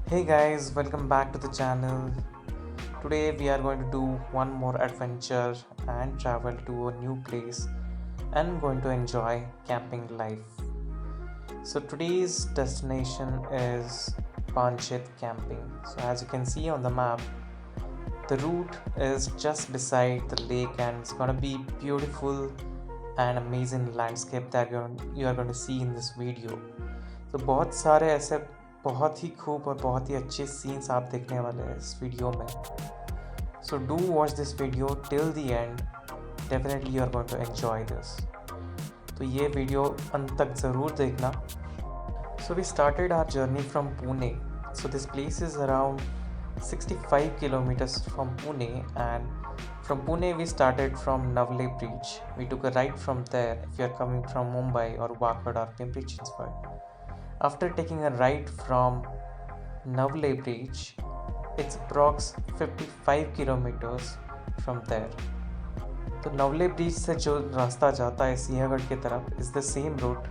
Hey guys, welcome back to the channel. Today we are going to do one more adventure and travel to a new place and going to enjoy camping life. So today's destination is Panchit camping. So as you can see on the map, the route is just beside the lake and it's going to be beautiful and amazing landscape that you are going to see in this video. तो बहुत सारे ऐसे बहुत ही खूब और बहुत ही अच्छे scenes आप देखने वाले हैं इस वीडियो में. So do watch this video till the end. Definitely you are going to enjoy this. तो ये वीडियो अंत तक ज़रूर देखना. So we started our journey from Pune. So this place is around 65 kilometers from Pune, and from Pune we started from Navle Bridge. We took a ride from there if you are coming from Mumbai or Wakad or Pimpri Chinchwad. After taking a ride from Navle Bridge, it's approx 55 kilometers from there. तो Navale bridge से जो रास्ता जाता है सिंहगढ़ की तरफ is the same root.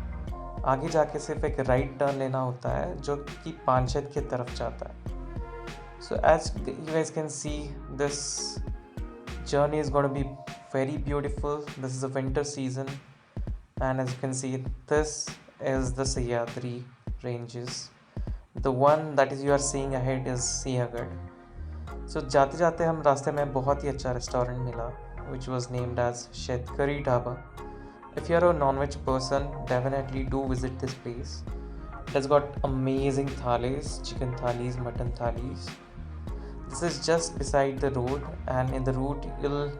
आगे जाके सिर्फ एक राइट टर्न लेना होता है जो कि पांचेत की तरफ जाता है. So as you guys can see, this journey is going to be very beautiful. This is a winter season, and as you can see, this is the Sahyadri ranges. The one that is you are seeing ahead is Siagarh. So जाते जाते हम रास्ते में बहुत ही अच्छा restaurant मिला which was named as Shetkari Dhaba. If you are a non-veg person, definitely do visit this place. It has got amazing thalis, chicken thalis, mutton thalis. This is just beside the road, and in the route you'll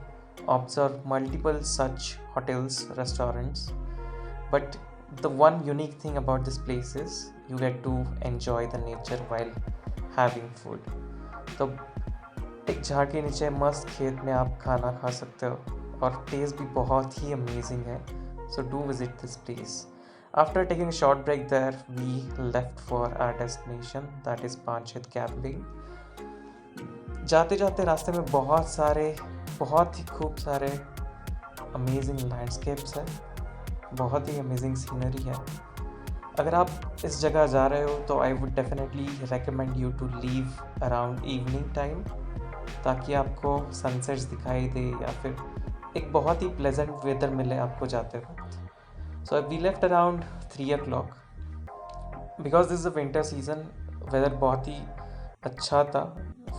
observe multiple such hotels, restaurants. But the one unique thing about this place is you get to enjoy the nature while having food. तो एक झाड़ के नीचे मस्त खेत में आप खाना खा सकते हो और टेस्ट भी बहुत ही अमेजिंग है. So do visit this place. After taking a short break there we left for our destination that is Panchet camping. जाते जाते रास्ते में बहुत ही खूब सारे अमेजिंग लैंडस्केप्स है, बहुत ही अमेजिंग सीनरी है. अगर आप इस जगह जा रहे हो तो I would definitely recommend you to leave around evening time, ताकि आपको सनसेट्स दिखाई दे या फिर एक बहुत ही प्लेजेंट वेदर मिले आपको जाते वक्त. So we left around 3 o'clock because this is a winter season. Weather बहुत ही अच्छा था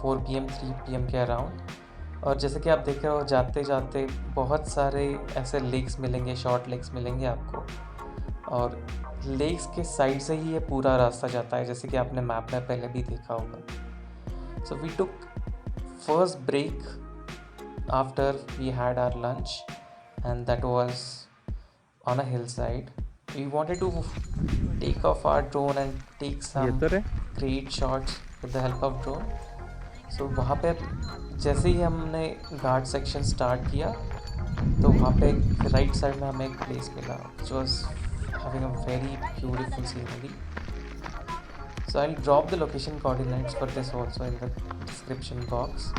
4 PM 3 PM के अराउंड. और जैसे कि आप देख रहे हो जाते जाते बहुत सारे ऐसे लेक्स मिलेंगे, शॉर्ट लेक्स मिलेंगे आपको. और लेक्स के साइड से ही ये पूरा रास्ता जाता है, जैसे कि आपने मैप में पहले भी देखा होगा. So we took first break after we had our lunch, and that was on a hill side. We wanted to take off our drone and take some great shots with the help of drone. सो वहाँ पे जैसे ही हमने घाट section start किया तो वहाँ पे एक right side में हमें एक प्लेस मिला which was having a very beautiful scenery. So I'll drop the location coordinates for this also in the description box.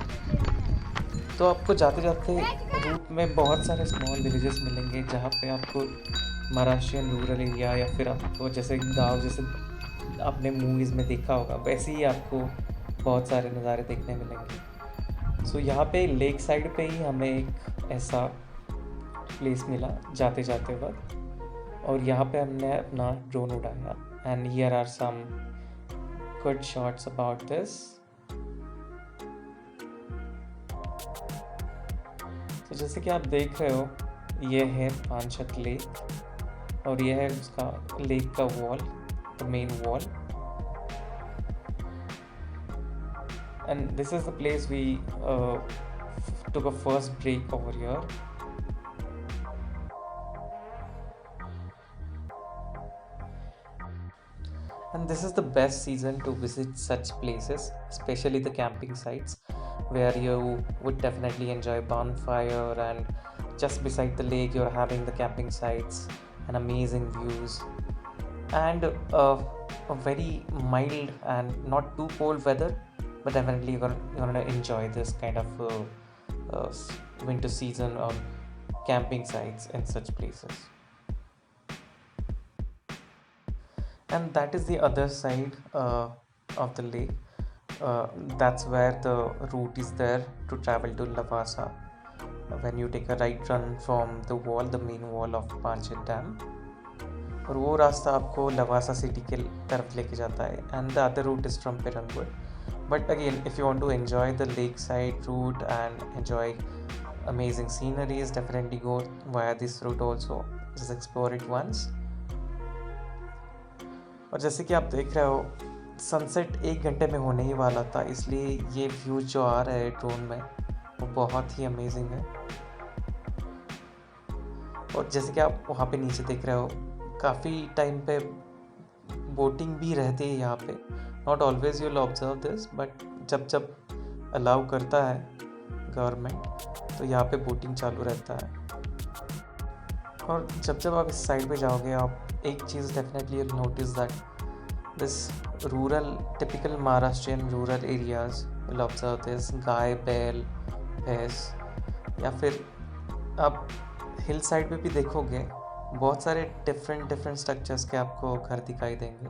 तो आपको जाते जाते रूट में बहुत सारे स्मॉल विलेजेस मिलेंगे जहाँ पे आपको महाराष्ट्रियन रूरल एरिया या फिर आपको जैसे गांव जैसे आपने मूवीज़ में देखा होगा वैसे ही आपको बहुत सारे नज़ारे देखने मिलेंगे. सो यहाँ पे लेक साइड पे ही हमें एक ऐसा प्लेस मिला जाते जाते वक्त, और यहाँ पे हमने अपना ड्रोन उड़ाया. And here are some good shots about this. तो जैसे कि आप देख रहे हो ये है पांचेत लेक और ये है उसका लेक का wall, the main wall. And this is the place we took a first break over here. And this is the best season to visit such places, especially the camping sites where you would definitely enjoy bonfire, and just beside the lake you're having the camping sites and amazing views, and a very mild and not too cold weather. But definitely you're gonna enjoy this kind of winter season on camping sites in such places. And that is the other side of the lake. That's where the route is there to travel to Lavasa. When you take a right turn from the wall, the main wall of Panchit Dam, और वो रास्ता आपको Lavasa city के तरफ लेके जाता है, and the other route is from Perangud. But again, if you want to enjoy the lakeside route and enjoy amazing sceneries, definitely go via this route also. Just explore it once. और जैसे कि आप देख रहे हो, सनसेट 1 घंटे में होने ही वाला था, इसलिए ये व्यू जो आ रहा है ड्रोन में वो बहुत ही अमेजिंग है. और जैसे कि आप वहाँ पे नीचे देख रहे हो, काफ़ी टाइम पे बोटिंग भी रहती है यहाँ पे. Not always you will observe this, but जब जब अलाउ करता है गवर्नमेंट तो यहाँ पे बोटिंग चालू रहता है. और जब जब आप इस साइड पे जाओगे, आप एक चीज़ definitely you notice that this rural, typical Maharashtrian rural areas will observe this. गाय, बैल, भैंस, या फिर आप हिल साइड पे भी देखोगे बहुत सारे डिफरेंट स्ट्रक्चर्स के आपको घर दिखाई देंगे.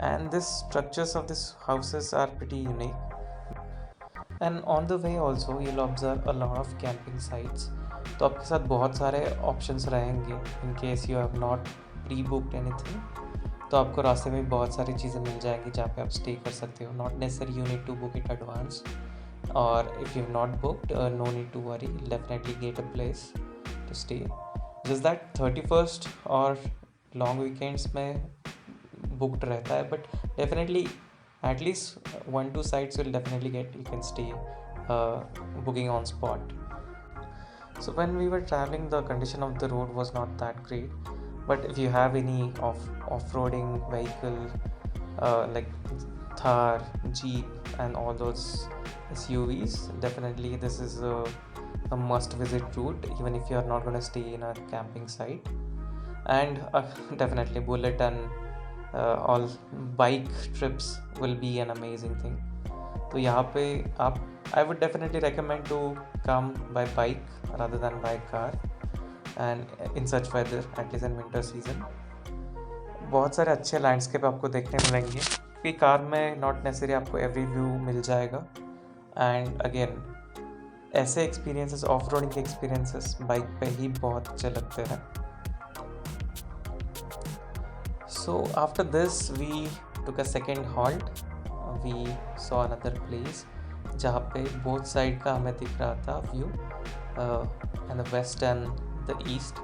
And this structures of this houses are pretty unique. And on the way also you will observe a lot of camping sites. तो आपके साथ बहुत सारे ऑप्शंस रहेंगे in case you have not pre booked anything. तो आपको रास्ते में बहुत सारी चीज़ें मिल जाएंगी जहाँ पे आप स्टे कर सकते हो. Not necessary you need to book it advance, और if you have not booked, no need to worry, definitely get a place to stay. Just that 31st और लॉन्ग वीकेंड्स में बुकड रहता है, but definitely at least 1-2 sites you'll definitely get, you can stay booking on spot. So when we were traveling, the condition of the road was not that great, but if you have any off-roading vehicle like Thar, Jeep and all those SUVs, definitely this is a must visit route, even if you are not going to stay in a camping site. And definitely bullet and all bike trips will be an amazing thing. तो यहाँ पे आप, I would definitely recommend to come by bike rather than by car, and in such weather, at least in winter season. बहुत सारे अच्छे landscape आपको देखने मिलेंगे, क्योंकि कार में नॉट नेसेसरी आपको एवरी व्यू मिल जाएगा. एंड अगेन ऐसे एक्सपीरियंसेस, ऑफ रोडिंग के एक्सपीरियंसेस बाइक पे ही बहुत अच्छे लगते हैं. So after this we took a second halt. We saw another place जहाँ पे बोथ साइड का हमें दिख रहा था view, and the west and the east.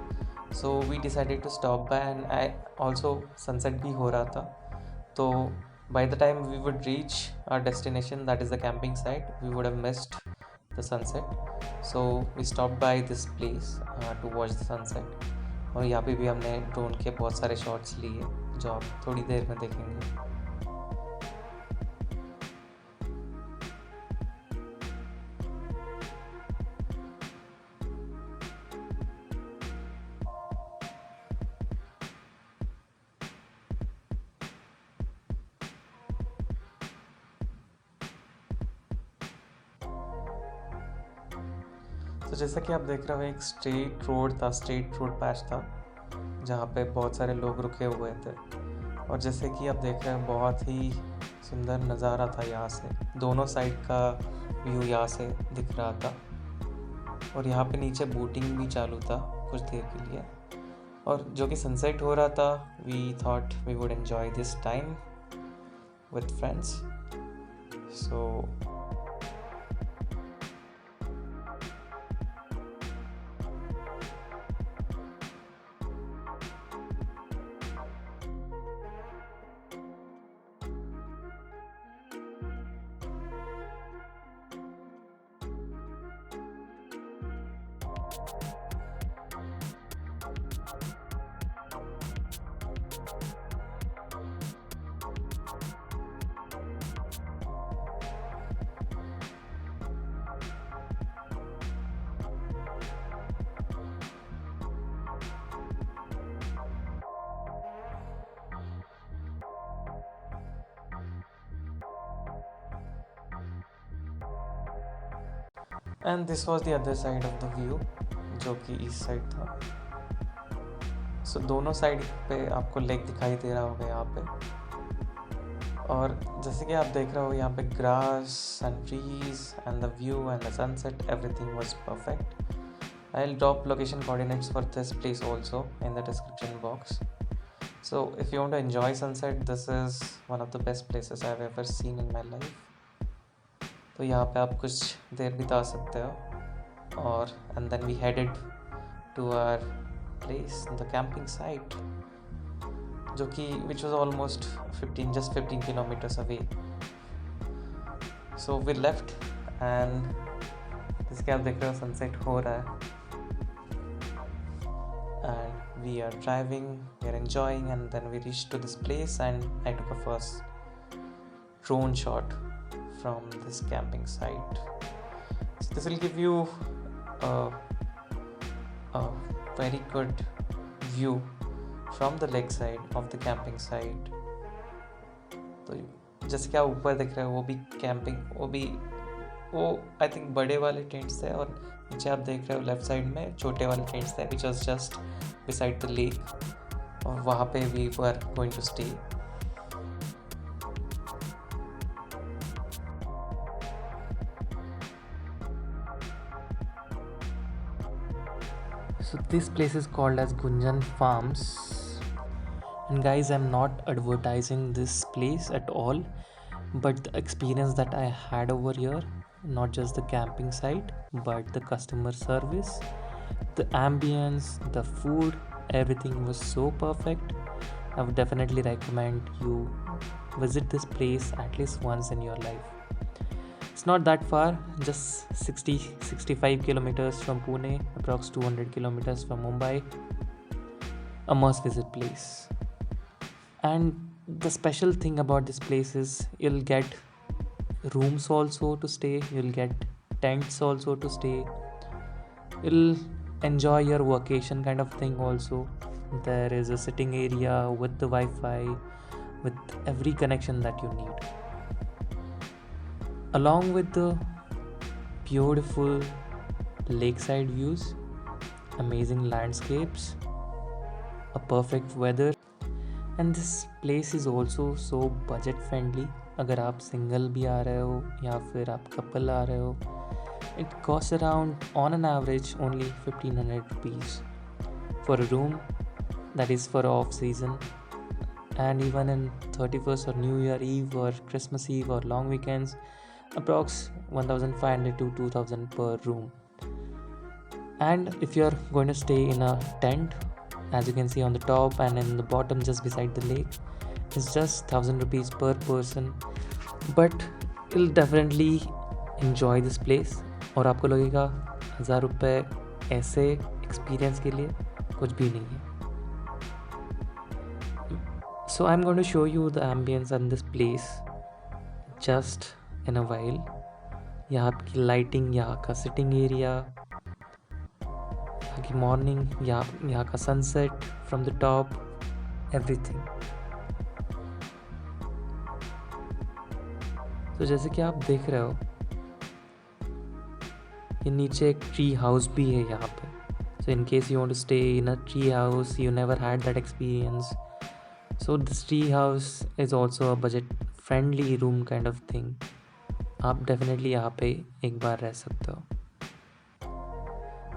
So we decided to stop by, and also sunset भी हो रहा था. तो by the time we would reach our destination, that is the camping site, we would have missed the sunset. So we stopped by this place to watch the sunset. और यहाँ पे भी हमने ड्रोन के बहुत सारे शॉट्स लिए जो आप थोड़ी देर में देखेंगे. तो जैसा कि आप देख रहे हो, एक स्ट्रेट रोड पैच था जहाँ पे बहुत सारे लोग रुके हुए थे. और जैसे कि आप देख रहे हो, बहुत ही सुंदर नज़ारा था. यहाँ से दोनों साइड का व्यू यहाँ से दिख रहा था. और यहाँ पे नीचे बोटिंग भी चालू था कुछ देर के लिए, और जो कि सनसेट हो रहा था. We thought we would enjoy this time with friends. So and this was the other side of the view, जो कि ईस्ट साइड था. सो दोनों साइड पे आपको लेक दिखाई दे रहा होगा यहाँ पे. और जैसे कि आप देख रहे हो यहाँ पे grass and trees and the view and the sunset, everything was perfect. I'll drop location coordinates for this place also in the description box. So if you want to enjoy sunset, this is one of the best places I've ever seen in my life. तो यहाँ पे आप कुछ देर बिता सकते हो. और and then we headed to our place, the camping site, जो कि which was almost 15 kilometers away. So we left and जैसे कि आप देख रहे हो सनसेट हो रहा है. And we are driving, we are enjoying, and then we reached to this place and I took a first drone shot from this camping site. So this will give you a very good view from the lake side of the camping site. तो जैसे कि आप ऊपर देख रहे हो वो भी कैंपिंग, वो आई थिंक बड़े वाले टेंट्स थे, और नीचे आप देख रहे हो लेफ्ट साइड में छोटे वाले टेंट्स थे which was just beside the lake, और वहाँ पे we were going to stay. So this place is called as Gunjan Farms. And guys, I'm not advertising this place at all, but the experience that I had over here, not just the camping site, but the customer service, the ambience, the food, everything was so perfect. I would definitely recommend you visit this place at least once in your life. It's not that far, just 65 kilometers from Pune, approx 200 kilometers from Mumbai. A must visit place. And the special thing about this place is you'll get rooms also to stay, you'll get tents also to stay, you'll enjoy your vacation kind of thing also. There is a sitting area with the Wi-Fi, with every connection that you need, along with the beautiful lakeside views, amazing landscapes, a perfect weather. And this place is also so budget friendly. अगर आप single भी आ रहे हो या फिर आप couple आ रहे हो, it costs around on an average only 1500 rupees for a room, that is for off season. And even in 31st or New Year Eve or Christmas Eve or long weekends, approx 1500 to 2000 per room. And if you're going to stay in a tent, as you can see on the top and in the bottom just beside the lake, it's just 1000 rupees per person, but you'll definitely enjoy this place. और आपको लगेगा 1000 रुपये ऐसे experience के लिए कुछ भी नहीं है. So I'm going to show you the ambience and this place just in a while. यहाँ की लाइटिंग, यहाँ का सिटिंग एरिया, यहाँ की मॉर्निंग, यहाँ का sunset from the top, everything. तो जैसे कि आप देख रहे हो, ये नीचे एक ट्री हाउस भी है यहाँ पे. So in case you want to stay in a tree house, you never had that experience. So this tree house is also a budget friendly room kind of thing. आप definitely यहाँ पे एक बार रह सकते हो.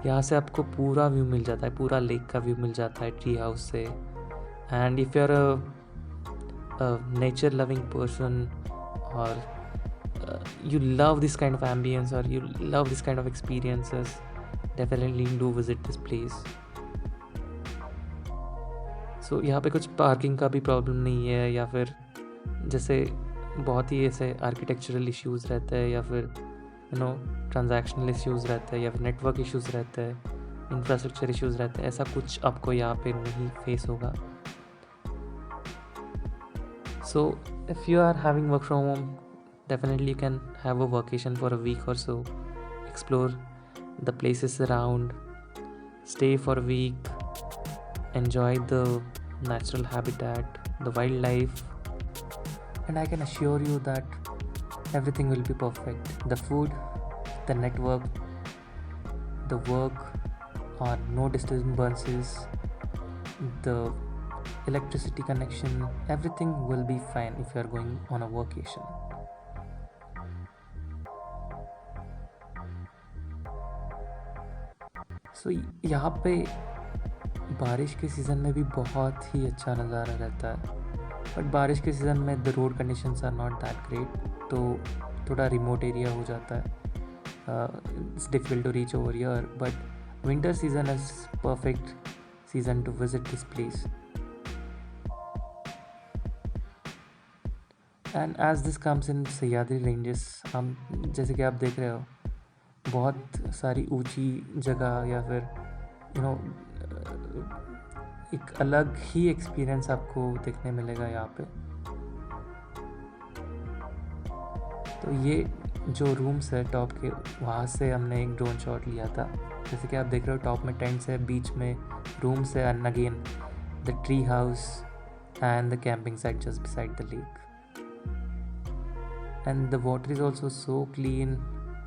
यहाँ से आपको पूरा व्यू मिल जाता है, पूरा लेक का व्यू मिल जाता है ट्री हाउस से. And if you are a nature loving person or you love this kind of ambience or you love this kind of experiences, definitely do visit this place. So यहाँ पे कुछ parking का भी problem नहीं है, या फिर जैसे बहुत ही ऐसे आर्किटेक्चरल इश्यूज़ रहते हैं, या फिर ट्रांजैक्शनल इश्यूज़ रहते हैं, या फिर नेटवर्क इश्यूज़ रहते हैं, इंफ्रास्ट्रक्चर इश्यूज़ रहते हैं. ऐसा कुछ आपको यहाँ पे नहीं फेस होगा. So if you are having work from home, definitely you can have a vacation for a week or so, explore the places around, stay for a week, enjoy the natural habitat, the wildlife, and I can assure you that everything will be perfect. The food, the network, the work, or no disturbances, the electricity connection, everything will be fine if you are going on a vacation. सो यहाँ पे बारिश के season में भी बहुत ही अच्छा नज़ारा रहता है, बट बारिश के सीज़न में the road conditions are not that great, तो थोड़ा रिमोट एरिया हो जाता है. It's difficult to reach over here, but winter season is perfect season to visit this place. And as this comes in Sahyadri ranges, हम जैसे कि आप देख रहे हो बहुत सारी ऊंची जगह, या फिर एक अलग ही एक्सपीरियंस आपको देखने मिलेगा यहाँ पे. तो ये जो रूम्स है टॉप के, वहाँ से हमने एक ड्रोन शॉट लिया था. जैसे कि आप देख रहे हो टॉप में टेंट्स है, बीच में रूम्स है, and again the tree house and the camping site just beside the lake. And the water is also so clean.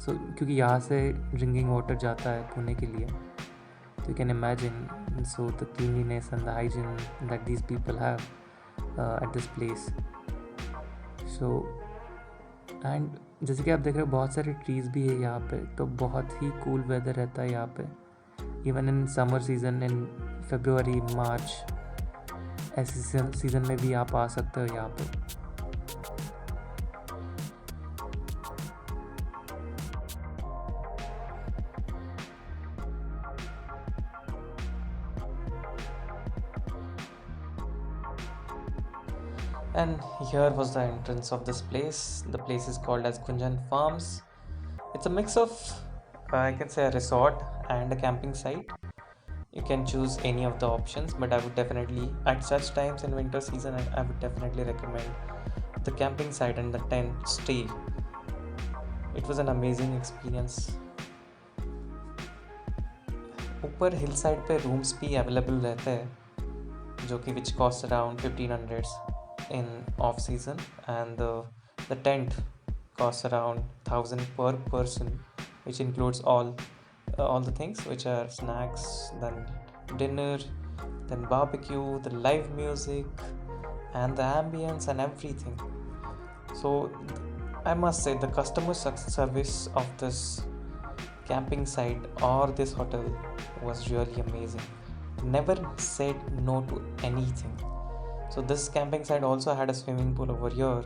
So क्योंकि यहाँ से ड्रिंकिंग वाटर जाता है पुणे के लिए, तो you can imagine so the cleanliness and the hygiene that these people have at this place. So and जैसे कि आप देख रहे हो बहुत सारे ट्रीज़ भी है यहाँ पे, तो बहुत ही कूल वेदर रहता है यहाँ पे. इवन इन समर सीज़न, इन फरवरी मार्च, ऐसे सीज़न में भी आप आ सकते हो यहाँ पे. And here was the entrance of this place. The place is called as Kunjan Farms. It's a mix of, I can say, a resort and a camping site. You can choose any of the options, but I would definitely, at such times in winter season, I would definitely recommend the camping site and the tent stay. It was an amazing experience. ऊपर hill side पे rooms भी available रहते हैं, जो कि which cost around 1500 in off season, and the tent costs around 1000 per person, which includes all the things, which are snacks, then dinner, then barbecue, the live music, and the ambience and everything. So I must say the customer service of this camping site or this hotel was really amazing. Never said no to anything. So this camping site also had a swimming pool over here,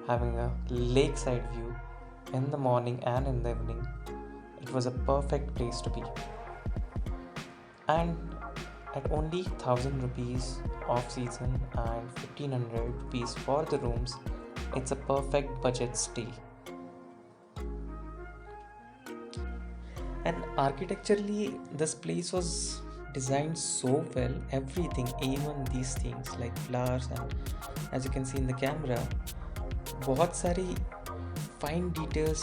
having a lakeside view in the morning and in the evening. It was a perfect place to be. And at only 1000 rupees off season and 1500 rupees for the rooms, it's a perfect budget stay. And architecturally, this place was designed so well. Everything, even these things like flowers, and as you can see in the camera, बहुत सारी fine details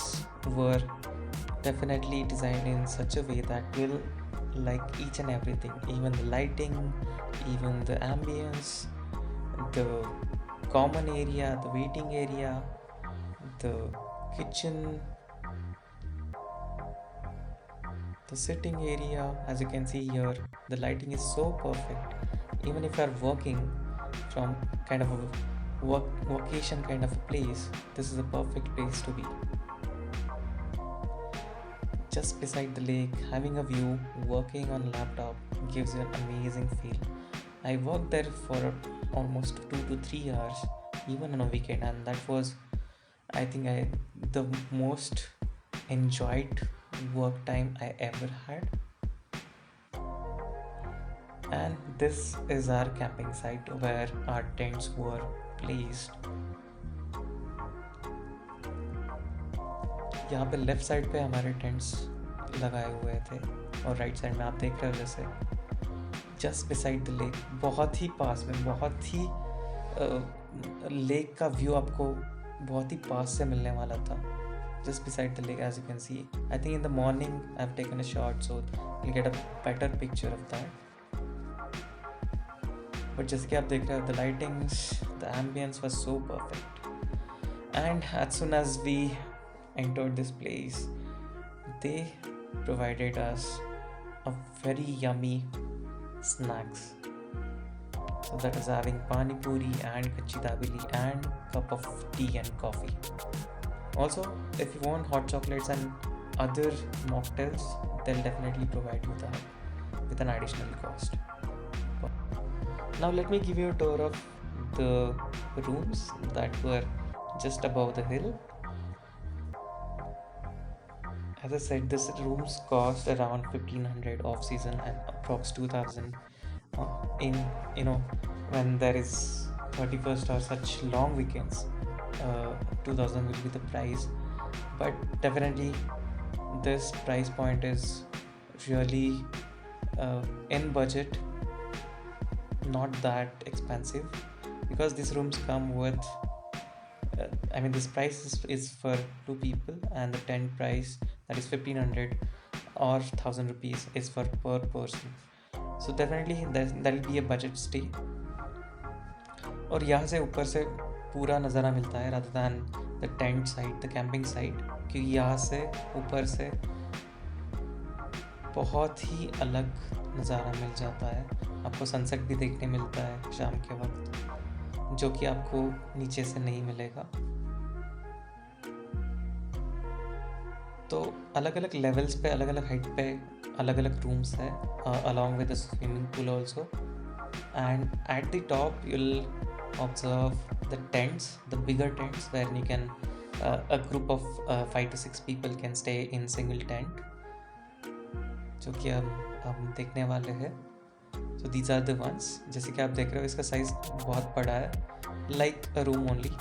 were definitely designed in such a way that will like each and everything, even the lighting, even the ambience, the common area, the waiting area, the kitchen, the sitting area. As you can see here, the lighting is so perfect. Even if you are working from kind of a vacation kind of a place, this is a perfect place to be. Just beside the lake, having a view, working on laptop gives you an amazing feel. I worked there for almost 2 to 3 hours, even on a weekend, and that was, I think, the most enjoyed work time I ever had. And this is our camping site where our tents were placed. यहाँ पे left side पे हमारे tents लगाए हुए थे, और right side में आप देख रहे हो जैसे जस्ट बिसाइड द लेक, बहुत ही पास में, बहुत ही लेक का व्यू आपको बहुत ही पास से मिलने वाला था. Just beside the lake, as you can see. I think in the morning I've taken a shot, so you'll get a better picture of that. But just कि आप देख रहे हो, the lightings, the ambience was so perfect. And as soon as we entered this place, they provided us a very yummy snacks. So that is having pani puri and kachi dabili and cup of tea and coffee. Also, if you want hot chocolates and other mocktails, they'll definitely provide you that with an additional cost. Now let me give you a tour of the rooms that were just above the hill. As I said, this rooms cost around 1500 off season and approx 2000 in when there is 31st or such long weekends. 2000 will be the price, but definitely this price point is really in budget, not that expensive, because these rooms come with this price is for two people, and the tent price, that is 1500 or 1000 rupees, is for per person. So definitely that will be a budget stay. और यहाँ से ऊपर से पूरा नज़ारा मिलता है rather than the tent side, the camping side, क्योंकि यहाँ से ऊपर से बहुत ही अलग नज़ारा मिल जाता है. आपको सनसेट भी देखने मिलता है शाम के वक्त, जो कि आपको नीचे से नहीं मिलेगा. तो अलग अलग लेवल्स पे, अलग अलग हाइट पे अलग अलग रूम्स है, along with the swimming pool also. And at the top you'll observe the tents, the bigger tents, where you can a group of 5 to 6 people can stay in single tent, जो कि हम देखने वाले हैं. So these are the ones. जैसे कि आप देख रहे हो, इसका साइज बहुत बड़ा है, like a room only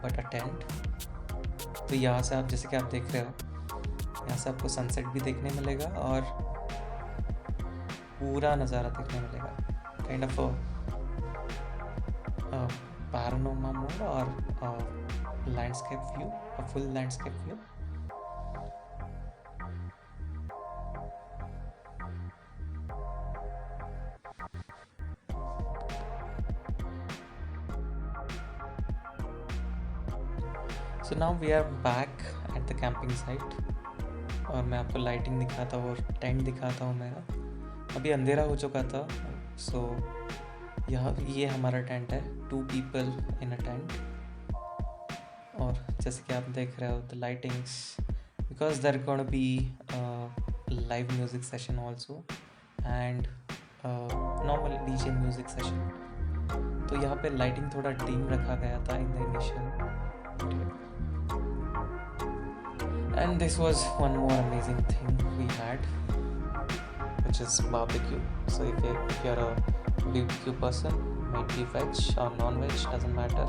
but a tent. तो यहाँ से आप, जैसे कि आप देख रहे हो, यहाँ से आपको सनसेट भी देखने मिलेगा और पूरा नज़ारा देखने मिलेगा. काइंड ऑफ पैनोरामा मोड और landscape view, a full landscape view. So now we are back at the camping site, और मैं आपको लाइटिंग दिखाता हूँ और टेंट दिखाता हूँ मेरा. अभी अंधेरा हो चुका था. सो ये हमारा टेंट है, 2 people in a tent. और जैसे कि आप देख रहे हो, the lightings, because there gonna be live music session also and normal DJ music session. तो यहाँ पे लाइटिंग थोड़ा डिम रखा गया था in the initial. And this was one more amazing thing we had, which is barbecue. So if you're a BBQ person, might be veg or non-veg, doesn't matter.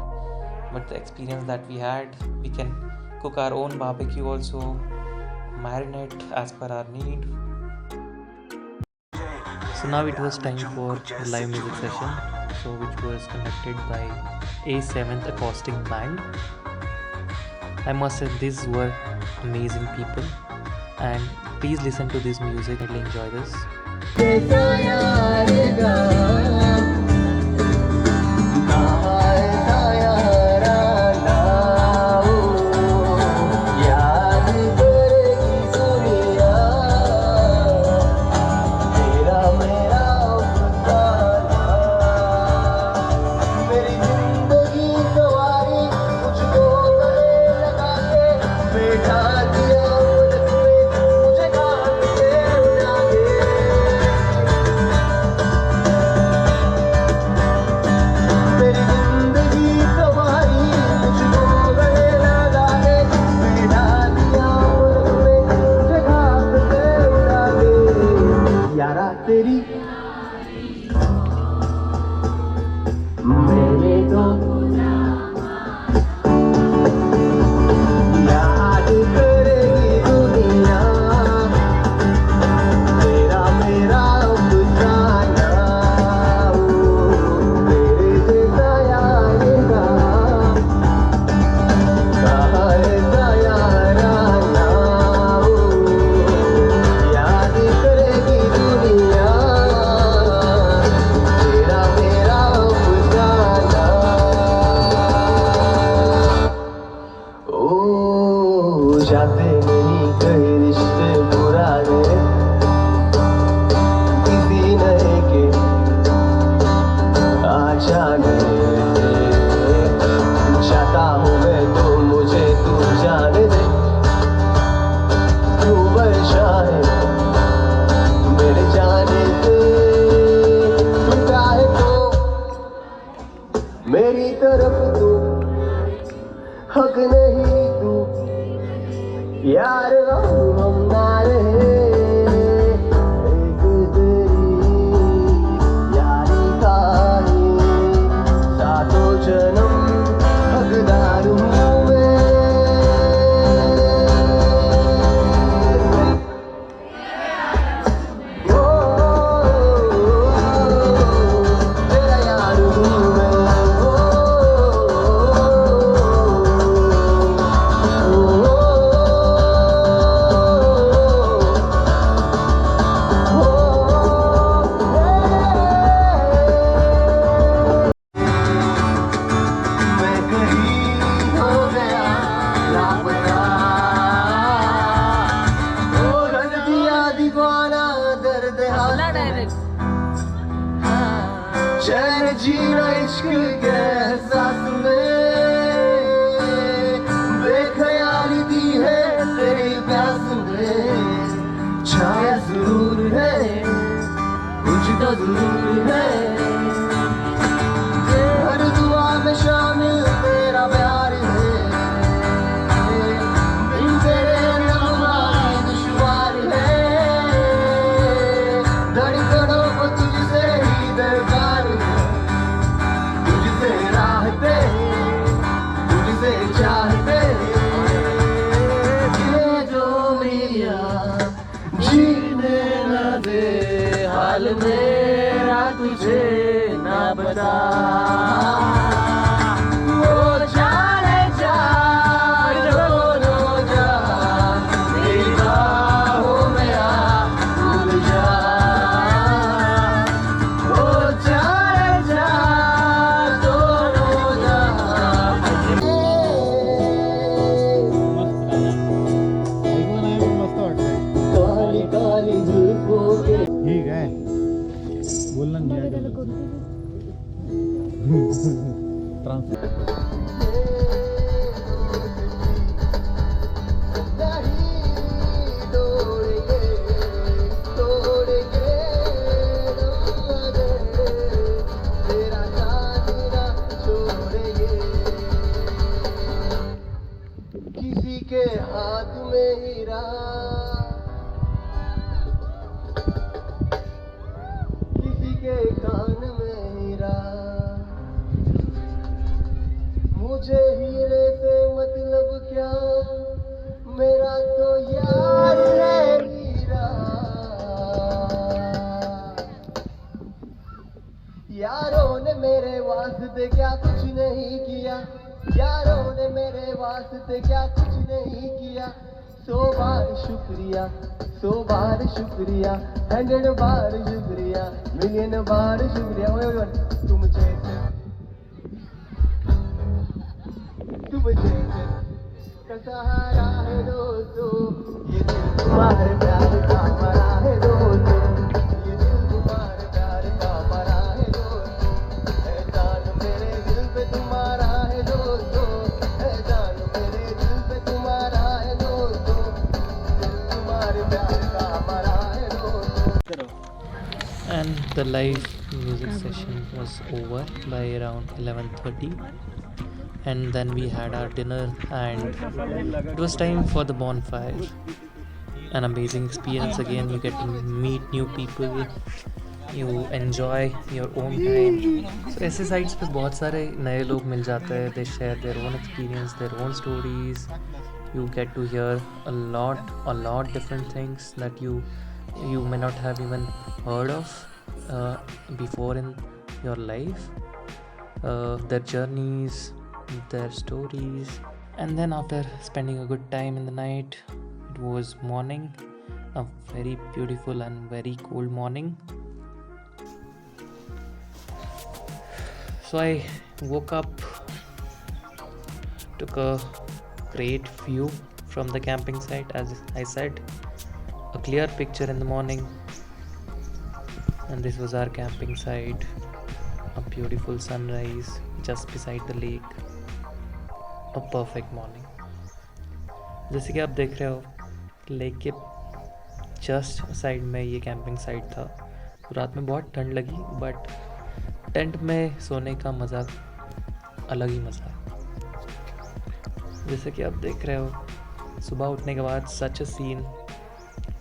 But the experience that we had, we can cook our own barbecue also, marinate as per our need. So now it was time for the live music session, so which was conducted by A7th Acoustic Band. I must say, these were amazing people, and please listen to this music and enjoy this. हक नहीं तू यार हम ना रहे एक तेरी यारी का ही सातों जन्म हकदार हूँ मैं ओ, तेरा यार हूँ मैं मैं कहीं हो गया लापता ओ रंग दिया दीवाना दर्द हाथ चैन जीना इश्क के एहसास में बेख्याली दी है तेरी प्यास में छाया जरूर है कुछ तो जरूर है हर दुआ में शामिल तेरा प्यार है बिन तेरे नगमानी दुश्वार है धड़कनों को तुझसे ही दरकार है तुझसे राहते तुझसे चाहते ये जो मिला जीने न दे हाल मेरा तुझे ना बता ओ जाने जा दोनों जा तेरी बाहों में आ भूल जा ओ जाने जा दोनों जा मस्त वाटतंय. काली काली जुल्फों के ठीक आहे बोल ना मी ऐकलं. नहीं तोड़ेंगे तोड़ेंगे तेरा साथ ना छोड़ेंगे किसी के हाथ में हीरा किसी के कान में हीरा मुझे हीरे से मतलब क्या मेरा तो यार है हीरा यारों ने मेरे वास्ते क्या कुछ नहीं किया यारों ने मेरे वास्ते क्या कुछ नहीं किया 100 बार शुक्रिया 100 बार शुक्रिया 100 बार शुक्रिया मिलियन बार शुक्रिया तुम जैसे का सहारा है दोस्तों ये दिल तुम्हारे प्यार का मरा है दोस्तों ये दिल तुम्हारे प्यार का मरा है दोस्तों एहसान मेरे दिल पे तुम्हारा है दोस्तों एहसान मेरे दिल पे तुम्हारा है दोस्तों दिल तुम्हारे प्यार का मरा है दोस्तों. And the live music session was over by around 11:30, and then we had our dinner and it was time for the bonfire. An amazing experience. Again, you get to meet new people, you enjoy your own time. So ऐसे sites पे बहुत सारे नए लोग मिल जाते हैं. They share their own experience, their own stories. You get to hear a lot different things that you may not have even heard of before in your life. Their journeys, their stories. And then after spending a good time in the night, it was morning, a very beautiful and very cold morning. So I woke up, took a great view from the camping site. As I said, a clear picture in the morning, and this was our camping site. A beautiful sunrise just beside the lake. A perfect morning. जैसे कि आप देख रहे हो, lake के just side में ये camping site था. रात में बहुत ठंड लगी, बट टेंट में सोने का मज़ा अलग ही मज़ा है. जैसे कि आप देख रहे हो सुबह उठने के बाद such a scene.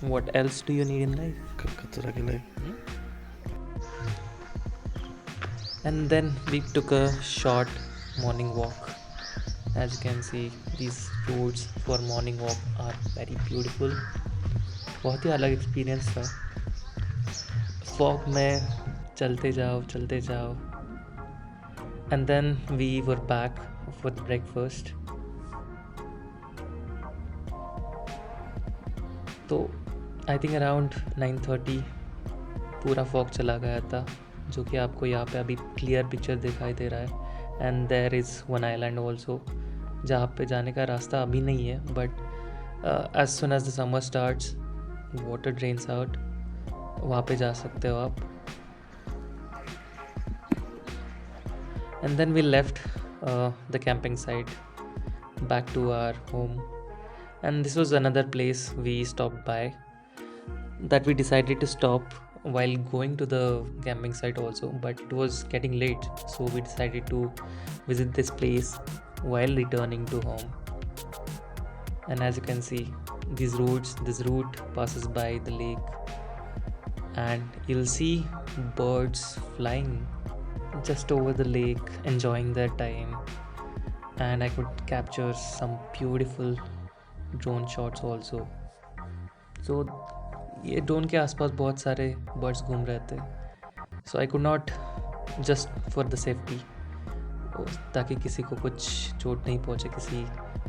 What else do you need in life? खतरा के life. And then we took a short morning walk. As you can see, these roads for morning walk are very beautiful. बहुत ही अलग experience था. Fog में चलते जाओ. And then we were back for breakfast. तो I think around 9:30 पूरा fog चला गया था, जो कि आपको यहाँ पे अभी क्लियर पिक्चर दिखाई दे रहा है. And there is one island also, जहाँ पे जाने का रास्ता अभी नहीं है, but as soon as the summer starts water drains out, वहाँ पे जा सकते हो आप. And then we left the camping site back to our home. And this was another place we stopped by, that we decided to stop while going to the camping site also, but it was getting late, so we decided to visit this place while returning to home. And as you can see, this route passes by the lake, and you'll see birds flying just over the lake, enjoying their time. And I could capture some beautiful drone shots also. So ये drone के आसपास बहुत सारे birds घूम रहे थे, so I could not, just for the safety, ताकि किसी को कुछ चोट नहीं पहुंचे, किसी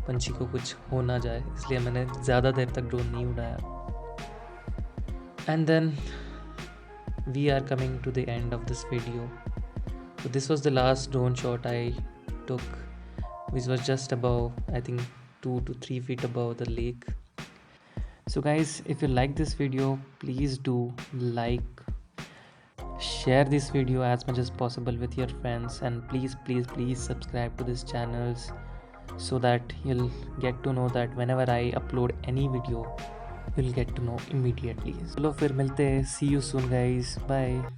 पंछी को कुछ हो ना जाए, इसलिए मैंने ज़्यादा देर तक ड्रोन नहीं उड़ाया. And then we are coming to the end of this video. So this was the last drone shot I took, which was just above, I think, 2 to 3 feet above the lake. So guys, if you like this video, please do like, share this video as much as possible with your friends, and please subscribe to this channels, so that you'll get to know that whenever I upload any video, you'll get to know immediately. चलो फिर मिलते हैं. See you soon guys. Bye.